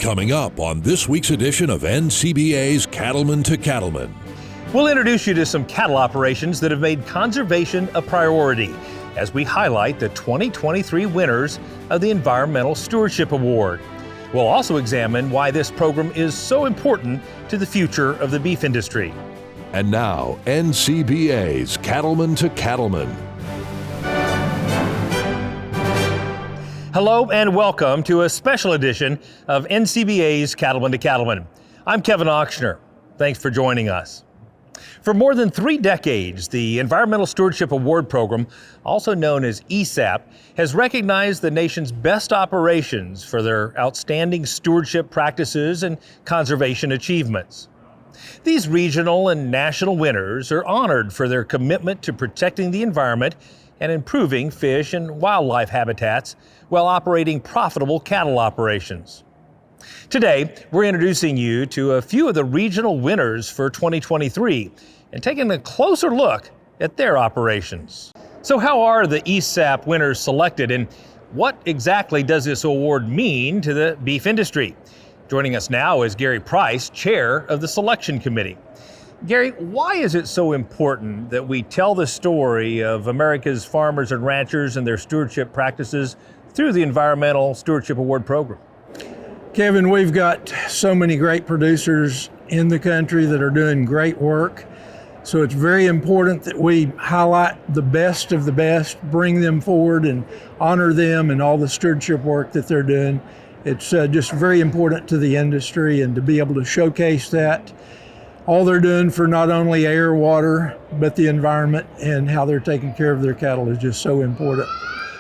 Coming up on this week's edition of NCBA's Cattlemen to Cattlemen. We'll introduce you to some cattle operations that have made conservation a priority as we highlight the 2023 winners of the Environmental Stewardship Award. We'll also examine why this program is so important to the future of the beef industry. And now, NCBA's Cattlemen to Cattlemen. Hello and welcome to a special edition of NCBA's Cattlemen to Cattlemen. I'm Kevin Ochsner. Thanks for joining us. For more than 3 decades, the Environmental Stewardship Award Program, also known as ESAP, has recognized the nation's best operations for their outstanding stewardship practices and conservation achievements. These regional and national winners are honored for their commitment to protecting the environment and improving fish and wildlife habitats while operating profitable cattle operations. Today, we're introducing you to a few of the regional winners for 2023 and taking a closer look at their operations. So how are the ESAP winners selected, and what exactly does this award mean to the beef industry? Joining us now is Gary Price, chair of the selection committee. Gary, why is it so important that we tell the story of America's farmers and ranchers and their stewardship practices through the Environmental Stewardship Award program? Kevin, we've got so many great producers in the country that are doing great work. So it's very important that we highlight the best of the best, bring them forward and honor them and all the stewardship work that they're doing. It's just very important to the industry, and to be able to showcase that, all they're doing for not only air, water, but the environment and how they're taking care of their cattle is just so important.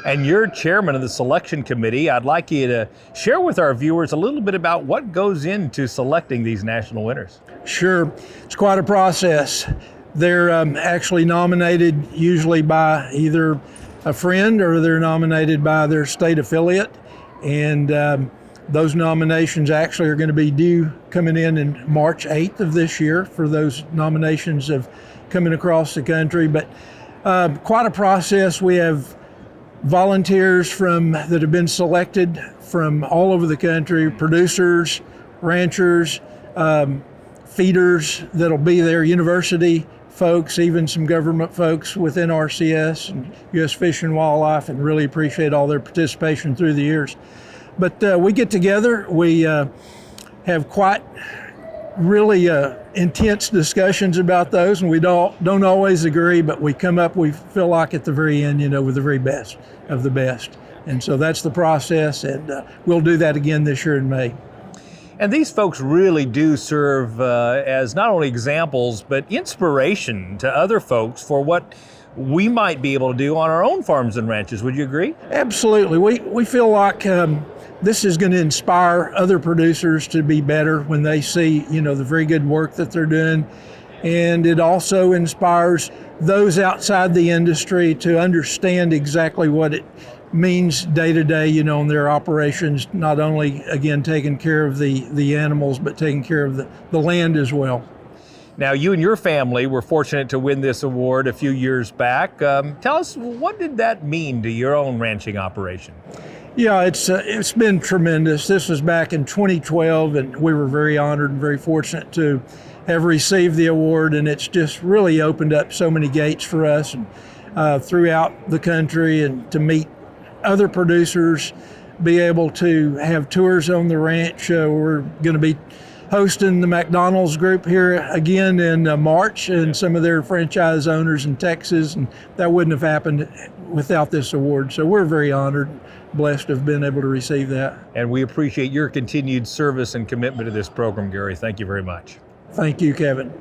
And you're chairman of the selection committee. I'd like you to share with our viewers a little bit about what goes into selecting these national winners. Sure, it's quite a process. They're actually nominated usually by either a friend or they're nominated by their state affiliate. And those nominations actually are going to be due coming in March 8th of this year for those nominations of coming across the country. But quite a process. We have volunteers that have been selected from all over the country, producers, ranchers, feeders that'll be there, university folks, even some government folks within RCS and U.S. Fish and Wildlife, and really appreciate all their participation through the years. But we get together, we have quite really intense discussions about those, and we don't always agree, but we come up, we feel like at the very end, with the very best of the best. And so that's the process, and we'll do that again this year in May. And these folks really do serve as not only examples, but inspiration to other folks for what we might be able to do on our own farms and ranches. Would you agree? Absolutely. We feel like this is going to inspire other producers to be better when they see, the very good work that they're doing. And it also inspires those outside the industry to understand exactly what it means day to day, in their operations, not only, again, taking care of the animals, but taking care of the land as well. Now, you and your family were fortunate to win this award a few years back. Tell us, what did that mean to your own ranching operation? Yeah, it's been tremendous. This was back in 2012, and we were very honored and very fortunate to have received the award, and it's just really opened up so many gates for us and throughout the country, and to meet other producers, be able to have tours on the ranch. We're going to be hosting the McDonald's group here again in March, and some of their franchise owners in Texas, and that wouldn't have happened without this award. So we're very honored, blessed to have been able to receive that. And we appreciate your continued service and commitment to this program, Gary. Thank you very much. Thank you, Kevin.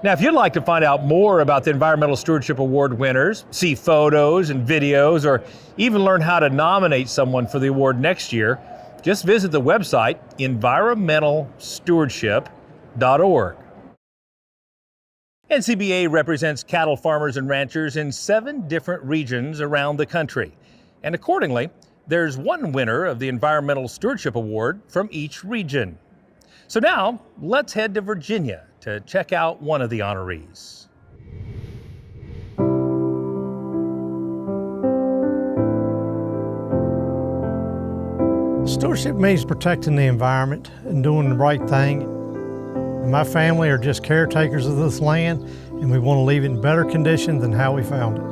Now, if you'd like to find out more about the Environmental Stewardship Award winners, see photos and videos, or even learn how to nominate someone for the award next year, just visit the website environmentalstewardship.org. NCBA represents cattle farmers and ranchers in 7 different regions around the country. And accordingly, there's one winner of the Environmental Stewardship Award from each region. So now, let's head to Virginia to check out one of the honorees. Stewardship means protecting the environment and doing the right thing. My family are just caretakers of this land, and we want to leave it in better condition than how we found it.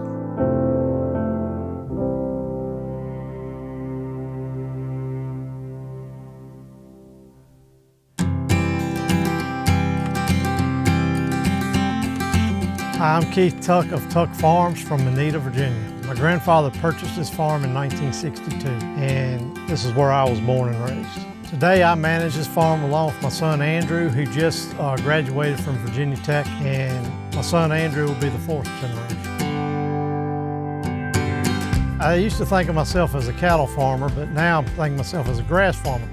Hi, I'm Keith Tuck of Tuck Farms from Moneta, Virginia. My grandfather purchased this farm in 1962, and this is where I was born and raised. Today I manage this farm along with my son Andrew, who just graduated from Virginia Tech, and my son Andrew will be the fourth generation. I used to think of myself as a cattle farmer, but now I'm thinking of myself as a grass farmer.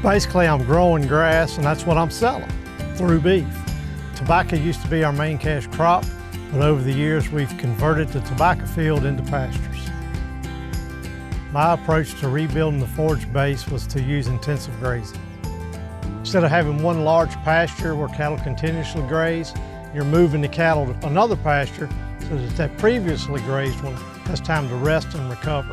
Basically, I'm growing grass, and that's what I'm selling through beef. Tobacco used to be our main cash crop, but over the years we've converted the tobacco field into pastures. My approach to rebuilding the forage base was to use intensive grazing. Instead of having one large pasture where cattle continuously graze, you're moving the cattle to another pasture so that previously grazed one has time to rest and recover.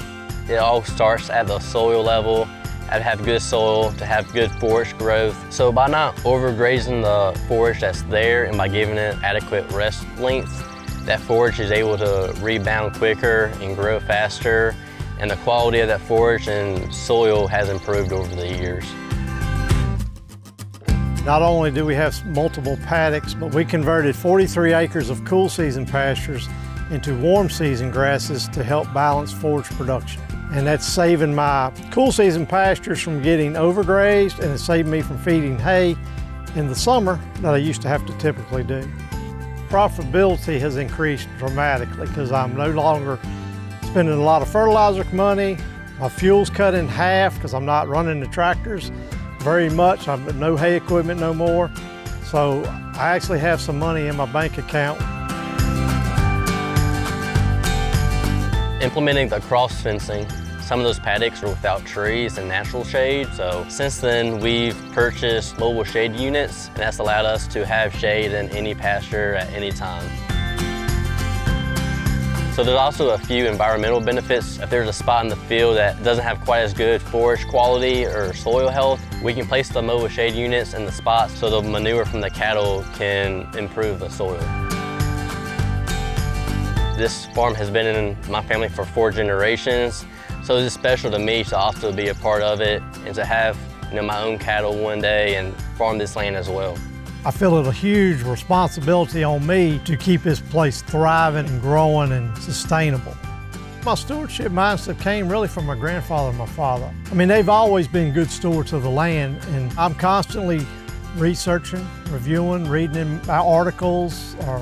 It all starts at the soil level. To have good soil, to have good forage growth. So by not overgrazing the forage that's there and by giving it adequate rest length, that forage is able to rebound quicker and grow faster, and the quality of that forage and soil has improved over the years. Not only do we have multiple paddocks, but we converted 43 acres of cool season pastures into warm season grasses to help balance forage production. And that's saving my cool season pastures from getting overgrazed, and it's saving me from feeding hay in the summer that I used to have to typically do. Profitability has increased dramatically because I'm no longer spending a lot of fertilizer money. My fuel's cut in half because I'm not running the tractors very much. I've no hay equipment no more. So I actually have some money in my bank account. Implementing the cross fencing, some of those paddocks are without trees and natural shade, so since then we've purchased mobile shade units, and that's allowed us to have shade in any pasture at any time. So there's also a few environmental benefits. If there's a spot in the field that doesn't have quite as good forage quality or soil health, we can place the mobile shade units in the spots so the manure from the cattle can improve the soil. This farm has been in my family for 4 generations, so it's special to me to also be a part of it and to have my own cattle one day and farm this land as well. I feel it a huge responsibility on me to keep this place thriving and growing and sustainable. My stewardship mindset came really from my grandfather and my father. I mean, they've always been good stewards of the land, and I'm constantly researching, reviewing, reading articles, or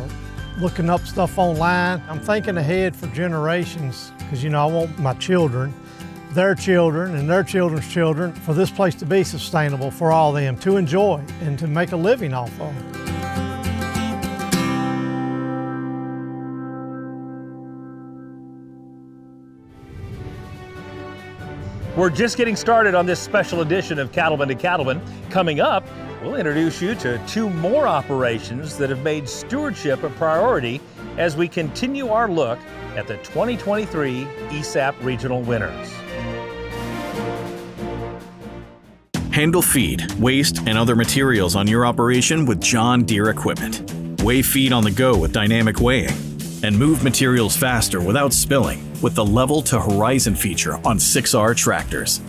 looking up stuff online. I'm thinking ahead for generations because, I want my children, their children, and their children's children for this place to be sustainable for all of them, to enjoy and to make a living off of. We're just getting started on this special edition of Cattlemen to Cattlemen. Coming up, we'll introduce you to 2 more operations that have made stewardship a priority as we continue our look at the 2023 ESAP Regional winners. Handle feed, waste, and other materials on your operation with John Deere equipment. Weigh feed on the go with dynamic weighing. And move materials faster without spilling with the Level to Horizon feature on 6R tractors.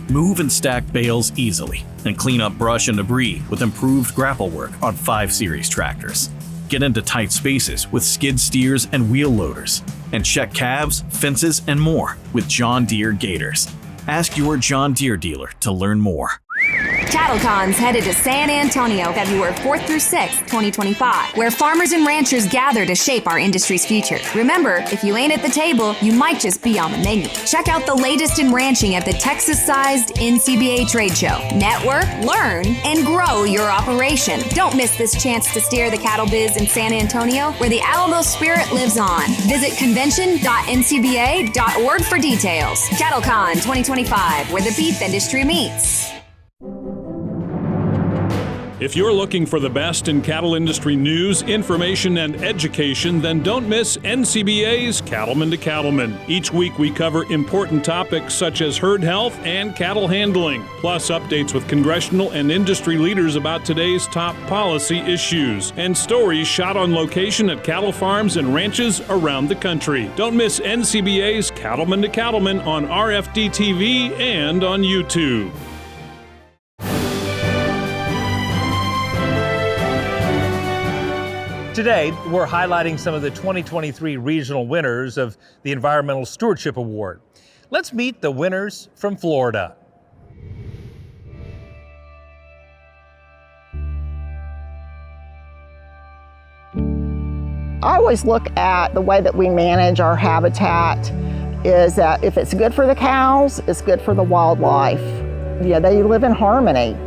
Move and stack bales easily and clean up brush and debris with improved grapple work on 5 Series tractors. Get into tight spaces with skid steers and wheel loaders. And check calves, fences, and more with John Deere Gators. Ask your John Deere dealer to learn more. CattleCon's headed to San Antonio, February 4th through 6th, 2025, where farmers and ranchers gather to shape our industry's future. Remember, if you ain't at the table, you might just be on the menu. Check out the latest in ranching at the Texas-sized NCBA trade show. Network, learn, and grow your operation. Don't miss this chance to steer the cattle biz in San Antonio, where the Alamo spirit lives on. Visit convention.ncba.org for details. CattleCon 2025, where the beef industry meets. If you're looking for the best in cattle industry news, information, and education, then don't miss NCBA's Cattlemen to Cattlemen. Each week we cover important topics such as herd health and cattle handling, plus updates with congressional and industry leaders about today's top policy issues, and stories shot on location at cattle farms and ranches around the country. Don't miss NCBA's Cattlemen to Cattlemen on RFD TV and on YouTube. Today, we're highlighting some of the 2023 regional winners of the Environmental Stewardship Award. Let's meet the winners from Florida. I always look at the way that we manage our habitat is that if it's good for the cows, it's good for the wildlife. Yeah, they live in harmony.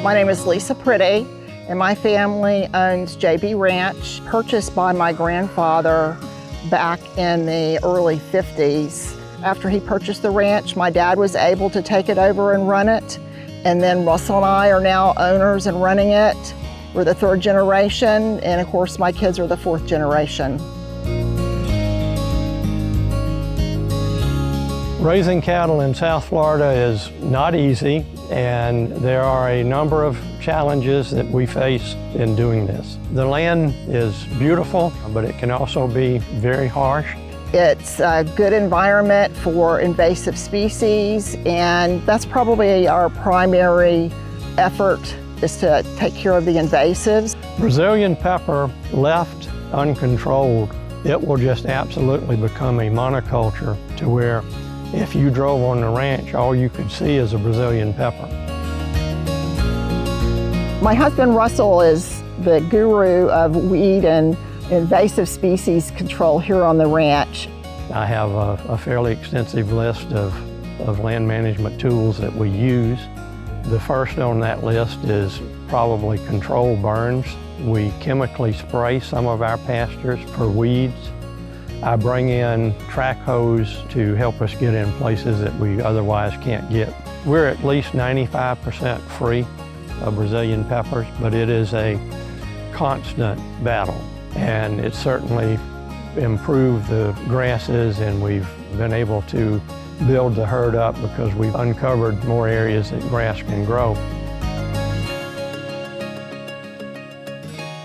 My name is Lisa Pretty, and my family owns JB Ranch, purchased by my grandfather back in the early 50s. After he purchased the ranch, my dad was able to take it over and run it, and then Russell and I are now owners and running it. We're the third generation, and of course my kids are the fourth generation. Raising cattle in South Florida is not easy, and there are a number of challenges that we face in doing this. The land is beautiful, but it can also be very harsh. It's a good environment for invasive species, and that's probably our primary effort, is to take care of the invasives. Brazilian pepper, left uncontrolled, it will just absolutely become a monoculture to where if you drove on the ranch, all you could see is a Brazilian pepper. My husband Russell is the guru of weed and invasive species control here on the ranch. I have a fairly extensive list of land management tools that we use. The first on that list is probably control burns. We chemically spray some of our pastures for weeds. I bring in track hose to help us get in places that we otherwise can't get. We're at least 95% free of Brazilian peppers, but it is a constant battle. And it's certainly improved the grasses, and we've been able to build the herd up because we've uncovered more areas that grass can grow.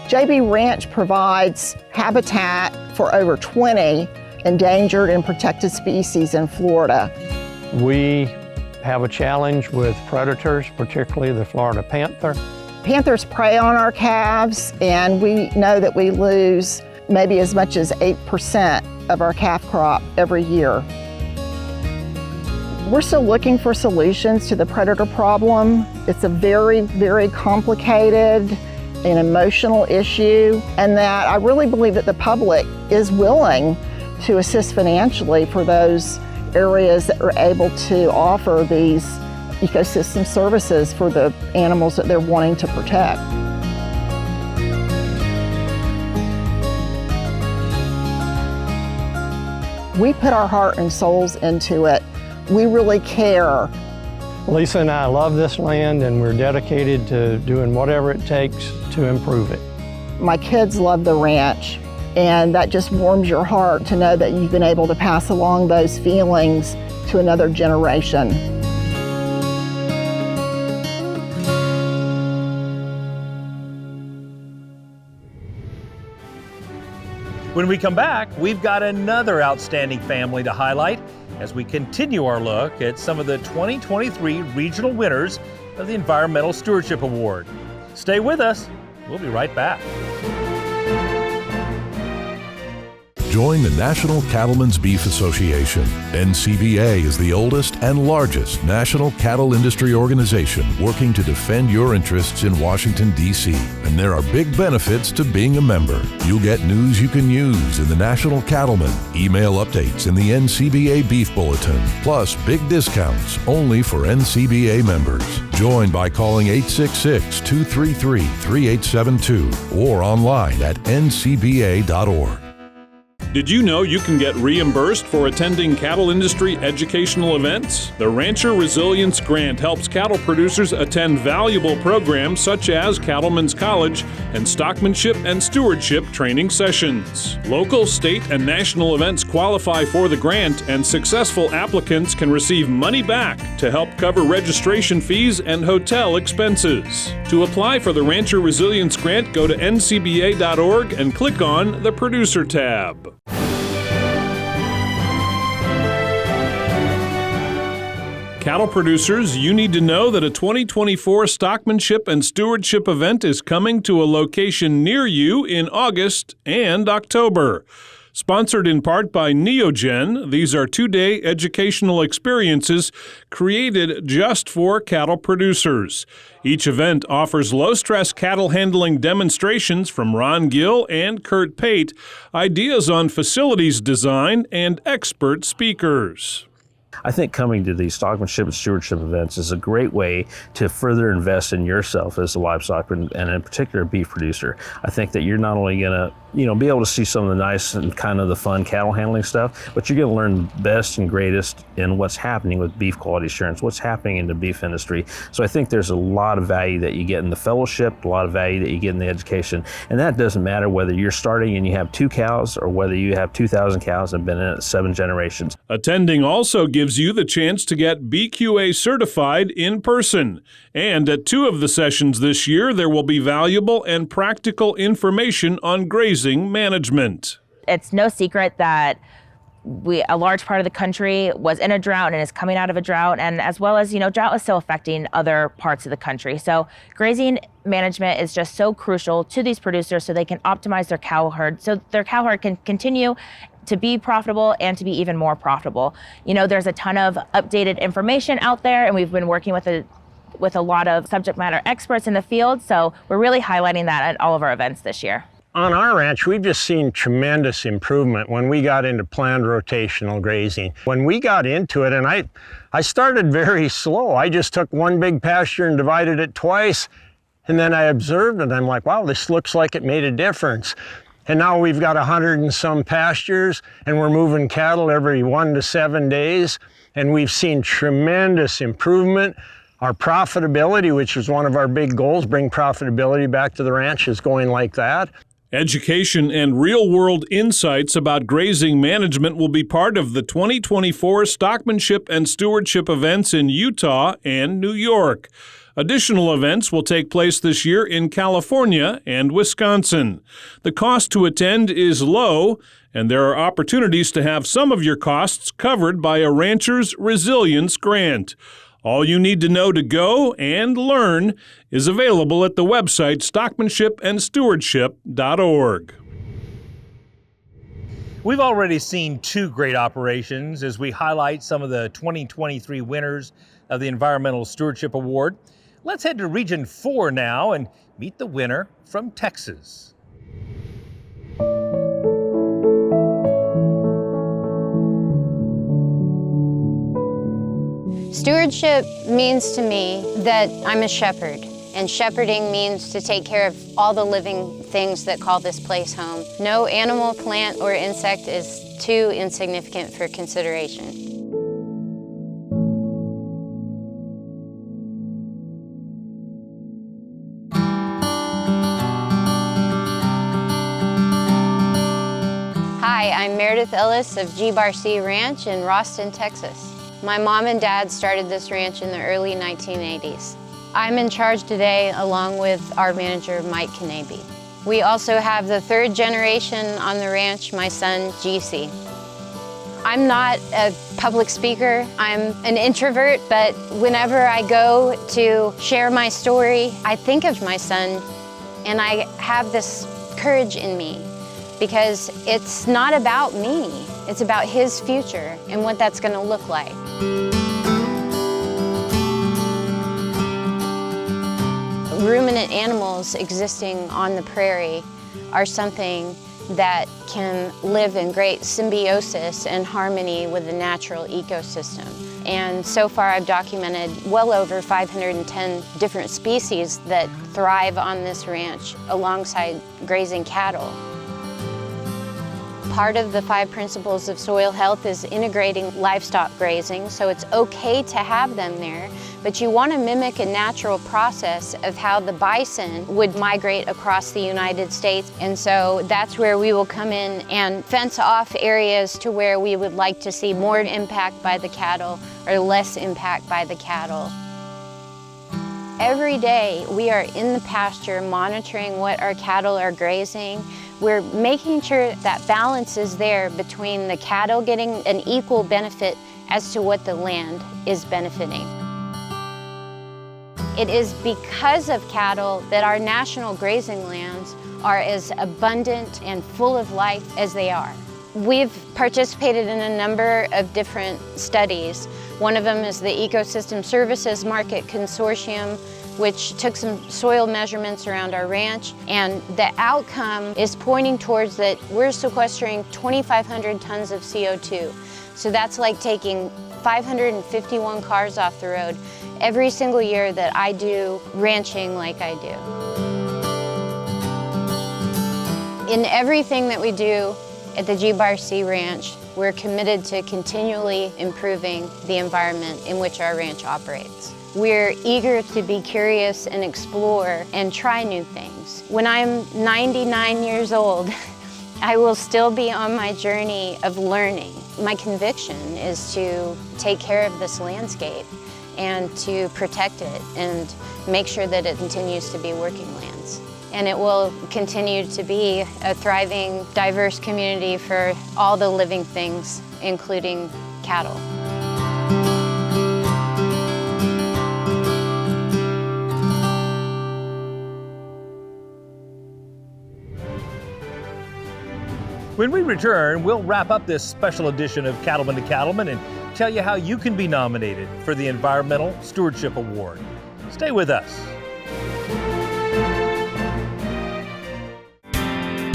JB Ranch provides habitat for over 20 endangered and protected species in Florida. We have a challenge with predators, particularly the Florida panther. Panthers prey on our calves, and we know that we lose maybe as much as 8% of our calf crop every year. We're still looking for solutions to the predator problem. It's a very, very complicated an emotional issue, and that I really believe that the public is willing to assist financially for those areas that are able to offer these ecosystem services for the animals that they're wanting to protect. We put our heart and souls into it. We really care. Lisa and I love this land, and we're dedicated to doing whatever it takes to improve it. My kids love the ranch, and that just warms your heart to know that you've been able to pass along those feelings to another generation. When we come back, we've got another outstanding family to highlight as we continue our look at some of the 2023 regional winners of the Environmental Stewardship Award. Stay with us. We'll be right back. Join the National Cattlemen's Beef Association. NCBA is the oldest and largest national cattle industry organization working to defend your interests in Washington, D.C. And there are big benefits to being a member. You'll get news you can use in the National Cattlemen, email updates in the NCBA Beef Bulletin, plus big discounts only for NCBA members. Join by calling 866-233-3872 or online at ncba.org. Did you know you can get reimbursed for attending cattle industry educational events? The Rancher Resilience Grant helps cattle producers attend valuable programs such as Cattlemen's College and Stockmanship and Stewardship training sessions. Local, state, and national events qualify for the grant, and successful applicants can receive money back to help cover registration fees and hotel expenses. To apply for the Rancher Resilience Grant, go to ncba.org and click on the Producer tab. Cattle producers, you need to know that a 2024 Stockmanship and Stewardship event is coming to a location near you in August and October. Sponsored in part by Neogen, these are two-day educational experiences created just for cattle producers. Each event offers low-stress cattle handling demonstrations from Ron Gill and Kurt Pate, ideas on facilities design, and expert speakers. I think coming to these stockmanship and stewardship events is a great way to further invest in yourself as a livestock and in particular beef producer. I think that you're not only going to be able to see some of the nice and kind of the fun cattle handling stuff, but you're going to learn best and greatest in what's happening with beef quality assurance, what's happening in the beef industry. So I think there's a lot of value that you get in the fellowship, a lot of value that you get in the education. And that doesn't matter whether you're starting and you have 2 cows or whether you have 2,000 cows and been in it 7 generations. Attending also gives you the chance to get BQA certified in person. And at 2 of the sessions this year, there will be valuable and practical information on grazing management. It's no secret that a large part of the country was in a drought and is coming out of a drought, and as well as, drought is still affecting other parts of the country. So grazing management is just so crucial to these producers so they can optimize their cow herd, so their cow herd can continue to be profitable and to be even more profitable. There's a ton of updated information out there, and we've been working with a lot of subject matter experts in the field, so we're really highlighting that at all of our events this year. On our ranch, we've just seen tremendous improvement when we got into planned rotational grazing. When we got into it, and I started very slow. I just took one big pasture and divided it twice, and then I observed it. I'm like, wow, this looks like it made a difference. And now we've got 100 and some pastures, and we're moving cattle every 1 to 7 days, and we've seen tremendous improvement. Our profitability, which is one of our big goals, bring profitability back to the ranch, is going like that. Education and real-world insights about grazing management will be part of the 2024 Stockmanship and Stewardship events in Utah and New York. Additional events will take place this year in California and Wisconsin. The cost to attend is low, and there are opportunities to have some of your costs covered by a Rancher's Resilience Grant. All you need to know to go and learn is available at the website stockmanshipandstewardship.org. We've already seen 2 great operations as we highlight some of the 2023 winners of the Environmental Stewardship Award. Let's head to Region 4 now and meet the winner from Texas. Stewardship means to me that I'm a shepherd, and shepherding means to take care of all the living things that call this place home. No animal, plant, or insect is too insignificant for consideration. Hi, I'm Meredith Ellis of G. Barcy Ranch in Roston, Texas. My mom and dad started this ranch in the early 1980s. I'm in charge today along with our manager, Mike Knabe. We also have the 3rd generation on the ranch, my son, GC. I'm not a public speaker. I'm an introvert, but whenever I go to share my story, I think of my son, and I have this courage in me because it's not about me, it's about his future and what that's going to look like. Ruminant animals existing on the prairie are something that can live in great symbiosis and harmony with the natural ecosystem. And so far I've documented well over 510 different species that thrive on this ranch alongside grazing cattle. Part of the 5 principles of soil health is integrating livestock grazing, so it's okay to have them there, but you want to mimic a natural process of how the bison would migrate across the United States. And so that's where we will come in and fence off areas to where we would like to see more impact by the cattle or less impact by the cattle. Every day we are in the pasture monitoring what our cattle are grazing. We're making sure that balance is there between the cattle getting an equal benefit as to what the land is benefiting. It is because of cattle that our national grazing lands are as abundant and full of life as they are. We've participated in a number of different studies. One of them is the Ecosystem Services Market Consortium, which took some soil measurements around our ranch, and the outcome is pointing towards that we're sequestering 2,500 tons of CO2. So that's like taking 551 cars off the road every single year that I do ranching like I do. In everything that we do at the GBRC Ranch, we're committed to continually improving the environment in which our ranch operates. We're eager to be curious and explore and try new things. When I'm 99 years old, I will still be on my journey of learning. My conviction is to take care of this landscape and to protect it and make sure that it continues to be working lands. And it will continue to be a thriving, diverse community for all the living things, including cattle. When we return, we'll wrap up this special edition of Cattlemen to Cattlemen and tell you how you can be nominated for the Environmental Stewardship Award. Stay with us.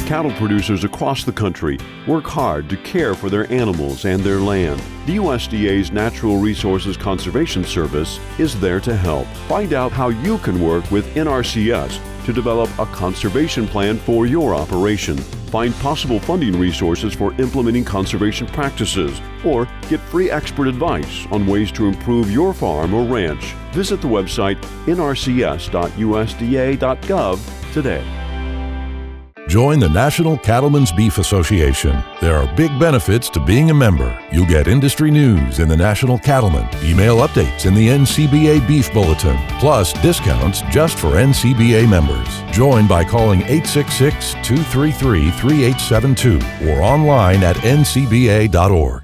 Cattle producers across the country work hard to care for their animals and their land. The USDA's Natural Resources Conservation Service is there to help. Find out how you can work with NRCS to develop a conservation plan for your operation. Find possible funding resources for implementing conservation practices, or get free expert advice on ways to improve your farm or ranch. Visit the website nrcs.usda.gov today. Join the National Cattlemen's Beef Association. There are big benefits to being a member. You'll get industry news in the National Cattlemen, email updates in the NCBA Beef Bulletin, plus discounts just for NCBA members. Join by calling 866-233-3872 or online at ncba.org.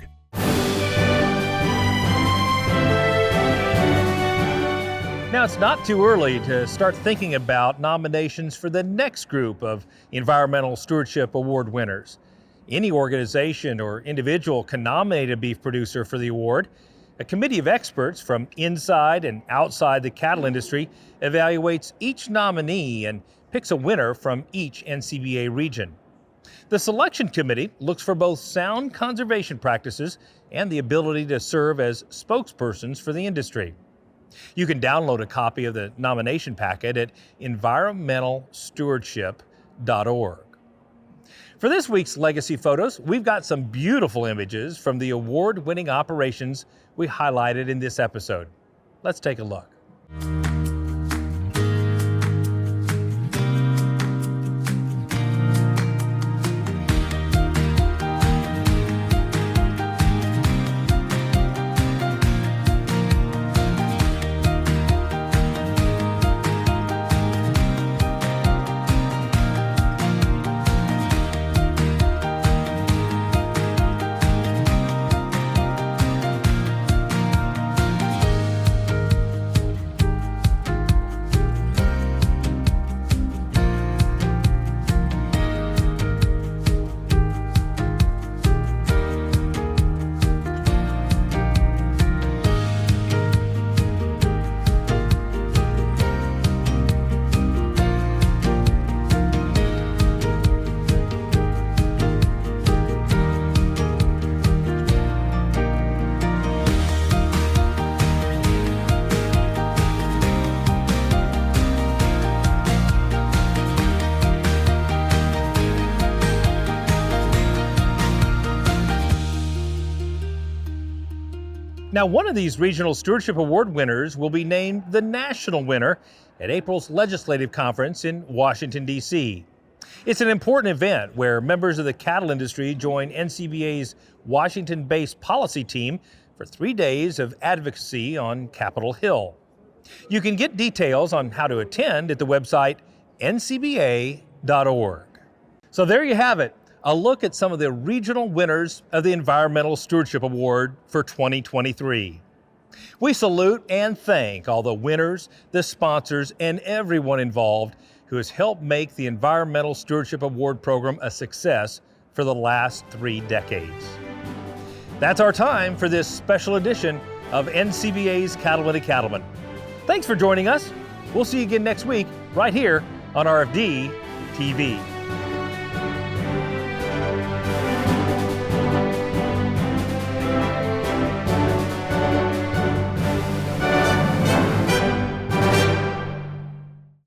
Now, it's not too early to start thinking about nominations for the next group of Environmental Stewardship Award winners. Any organization or individual can nominate a beef producer for the award. A committee of experts from inside and outside the cattle industry evaluates each nominee and picks a winner from each NCBA region. The selection committee looks for both sound conservation practices and the ability to serve as spokespersons for the industry. You can download a copy of the nomination packet at environmentalstewardship.org. For this week's Legacy Photos, we've got some beautiful images from the award-winning operations we highlighted in this episode. Let's take a look. Now, one of these Regional Stewardship Award winners will be named the national winner at April's legislative conference in Washington, D.C. It's an important event where members of the cattle industry join NCBA's Washington-based policy team for 3 days of advocacy on Capitol Hill. You can get details on how to attend at the website ncba.org. So there you have it, a look at some of the regional winners of the Environmental Stewardship Award for 2023. We salute and thank all the winners, the sponsors, and everyone involved who has helped make the Environmental Stewardship Award program a success for the last 3 decades. That's our time for this special edition of NCBA's Cattlemen to Cattlemen. Thanks for joining us. We'll see you again next week right here on RFD TV.